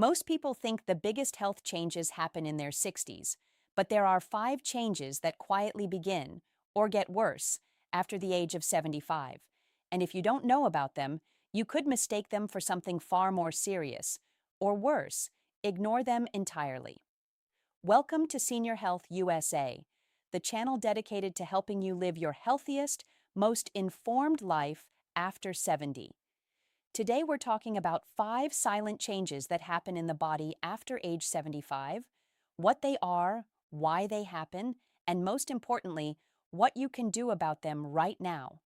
Most people think the biggest health changes happen in their 60s, but there are 5 changes that quietly begin, or get worse, after the age of 75. And if you don't know about them, you could mistake them for something far more serious, or worse, ignore them entirely. Welcome to Senior Health USA, the channel dedicated to helping you live your healthiest, most informed life after 70. Today we're talking about 5 silent changes that happen in the body after age 75, what they are, why they happen, and most importantly, what you can do about them right now.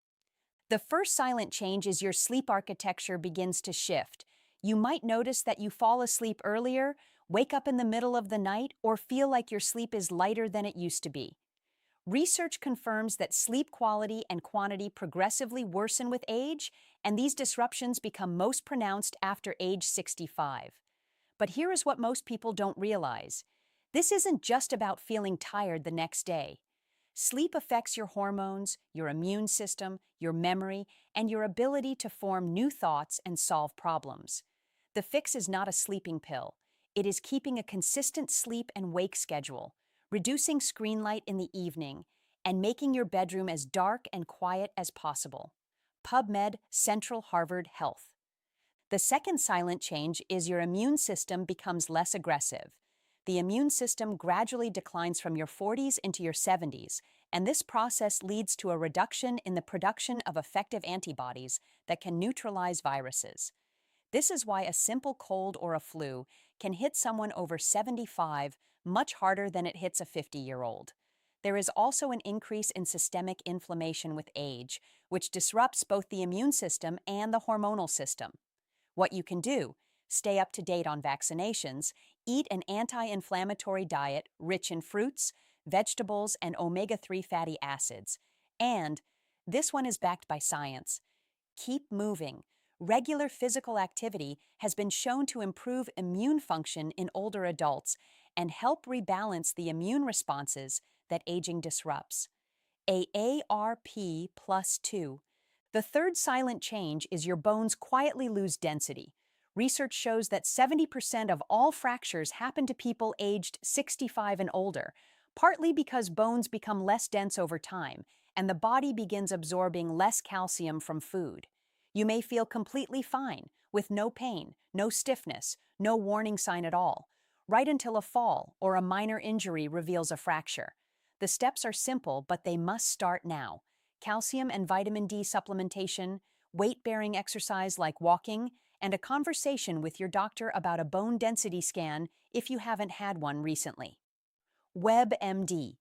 The first silent change is your sleep architecture begins to shift. You might notice that you fall asleep earlier, wake up in the middle of the night, or feel like your sleep is lighter than it used to be. Research confirms that sleep quality and quantity progressively worsen with age, and these disruptions become most pronounced after age 65. But here is what most people don't realize. This isn't just about feeling tired the next day. Sleep affects your hormones, your immune system, your memory, and your ability to form new thoughts and solve problems. The fix is not a sleeping pill. It is keeping a consistent sleep and wake schedule, reducing screen light in the evening, and making your bedroom as dark and quiet as possible. PubMed Central Harvard Health. The second silent change is your immune system becomes less aggressive. The immune system gradually declines from your 40s into your 70s, and this process leads to a reduction in the production of effective antibodies that can neutralize viruses. This is why a simple cold or a flu can hit someone over 75 much harder than it hits a 50-year-old. There is also an increase in systemic inflammation with age, which disrupts both the immune system and the hormonal system. What you can do: stay up to date on vaccinations, eat an anti-inflammatory diet rich in fruits, vegetables, and omega-3 fatty acids. And this one is backed by science. Keep moving. Regular physical activity has been shown to improve immune function in older adults and help rebalance the immune responses that aging disrupts. AARP+2. The third silent change is your bones quietly lose density. Research shows that 70% of all fractures happen to people aged 65 and older, partly because bones become less dense over time, and the body begins absorbing less calcium from food. You may feel completely fine, with no pain, no stiffness, no warning sign at all, right until a fall or a minor injury reveals a fracture. The steps are simple, but they must start now. Calcium and vitamin D supplementation, weight-bearing exercise like walking, and a conversation with your doctor about a bone density scan if you haven't had one recently. WebMD.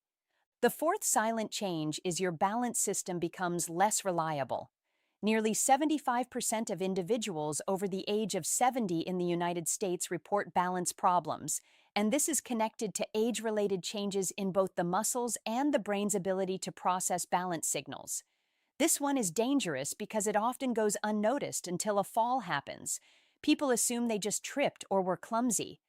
The fourth silent change is your balance system becomes less reliable. Nearly 75% of individuals over the age of 70 in the United States report balance problems, and this is connected to age-related changes in both the muscles and the brain's ability to process balance signals. This one is dangerous because it often goes unnoticed until a fall happens. People assume they just tripped or were clumsy.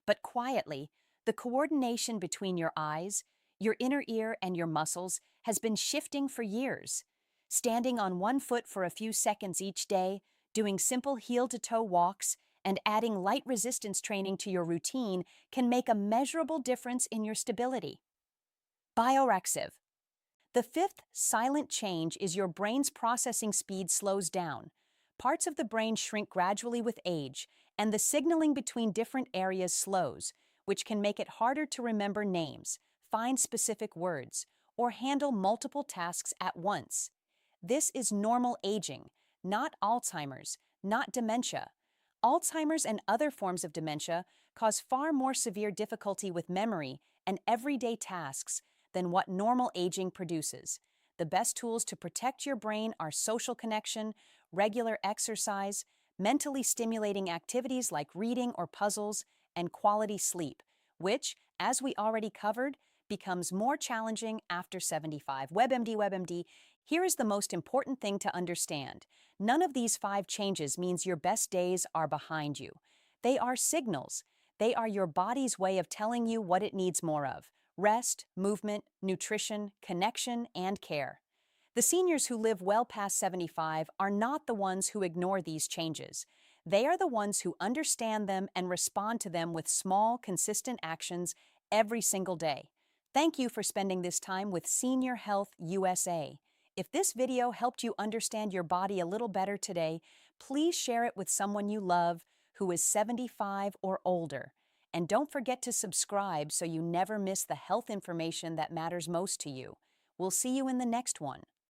But quietly, the coordination between your eyes, your inner ear, and your muscles has been shifting for years. Standing on one foot for a few seconds each day, doing simple heel-to-toe walks, and adding light resistance training to your routine can make a measurable difference in your stability. Biorexive. The fifth silent change is your brain's processing speed slows down. Parts of the brain shrink gradually with age, and the signaling between different areas slows, which can make it harder to remember names, find specific words, or handle multiple tasks at once. This is normal aging, not Alzheimer's, not dementia. Alzheimer's and other forms of dementia cause far more severe difficulty with memory and everyday tasks than what normal aging produces. The best tools to protect your brain are social connection, regular exercise, mentally stimulating activities like reading or puzzles, and quality sleep, which, as we already covered, becomes more challenging after 75. WebMD. Here is the most important thing to understand. None of these 5 changes means your best days are behind you. They are signals. They are your body's way of telling you what it needs more of: rest, movement, nutrition, connection, and care. The seniors who live well past 75 are not the ones who ignore these changes. They are the ones who understand them and respond to them with small, consistent actions every single day. Thank you for spending this time with Senior Health USA. If this video helped you understand your body a little better today, please share it with someone you love who is 75 or older. And don't forget to subscribe so you never miss the health information that matters most to you. We'll see you in the next one.